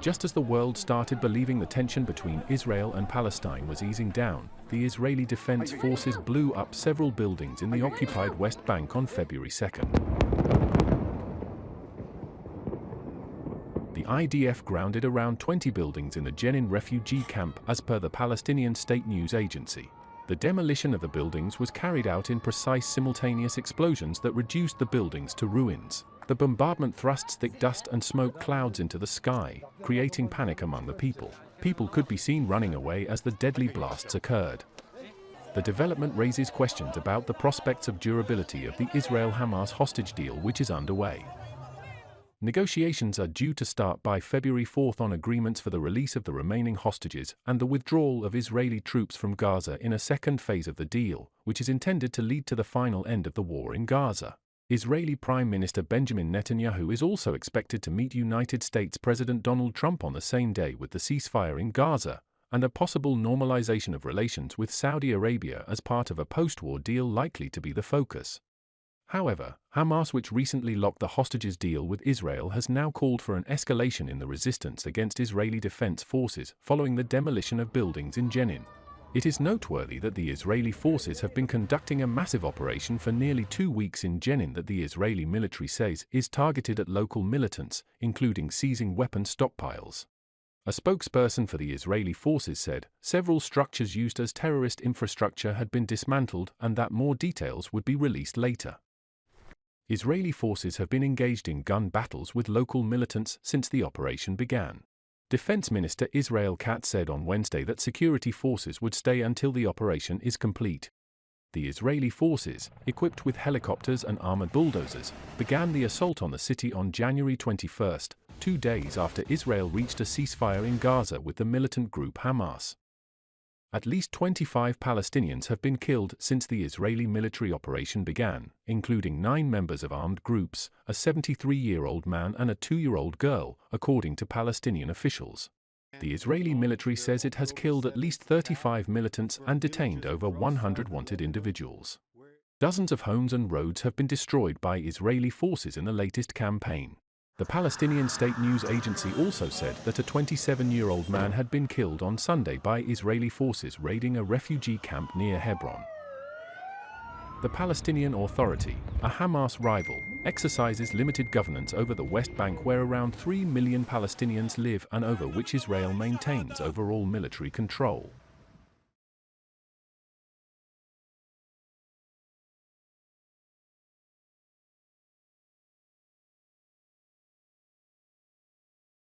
Just as the world started believing the tension between Israel and Palestine was easing down, the Israeli Defense Forces blew up several buildings in the occupied West Bank on February 2nd. The IDF grounded around 20 buildings in the Jenin refugee camp, as per the Palestinian state news agency. The demolition of the buildings was carried out in precise simultaneous explosions that reduced the buildings to ruins. The bombardment thrusts thick dust and smoke clouds into the sky, creating panic among the people. People could be seen running away as the deadly blasts occurred. The development raises questions about the prospects of durability of the Israel-Hamas hostage deal, which is underway. Negotiations are due to start by February 4th on agreements for the release of the remaining hostages and the withdrawal of Israeli troops from Gaza in a second phase of the deal, which is intended to lead to the final end of the war in Gaza. Israeli Prime Minister Benjamin Netanyahu is also expected to meet United States President Donald Trump on the same day, with the ceasefire in Gaza and a possible normalization of relations with Saudi Arabia as part of a post-war deal likely to be the focus. However, Hamas, which recently locked the hostages deal with Israel, has now called for an escalation in the resistance against Israeli defense forces following the demolition of buildings in Jenin. It is noteworthy that the Israeli forces have been conducting a massive operation for nearly 2 weeks in Jenin that the Israeli military says is targeted at local militants, including seizing weapon stockpiles. A spokesperson for the Israeli forces said several structures used as terrorist infrastructure had been dismantled and that more details would be released later. Israeli forces have been engaged in gun battles with local militants since the operation began. Defense Minister Israel Katz said on Wednesday that security forces would stay until the operation is complete. The Israeli forces, equipped with helicopters and armored bulldozers, began the assault on the city on January 21st, 2 days after Israel reached a ceasefire in Gaza with the militant group Hamas. At least 25 Palestinians have been killed since the Israeli military operation began, including 9 members of armed groups, a 73-year-old man and a 2-year-old girl, according to Palestinian officials. The Israeli military says it has killed at least 35 militants and detained over 100 wanted individuals. Dozens of homes and roads have been destroyed by Israeli forces in the latest campaign. The Palestinian state news agency also said that a 27-year-old man had been killed on Sunday by Israeli forces raiding a refugee camp near Hebron. The Palestinian Authority, a Hamas rival, exercises limited governance over the West Bank, where around 3 million Palestinians live and over which Israel maintains overall military control.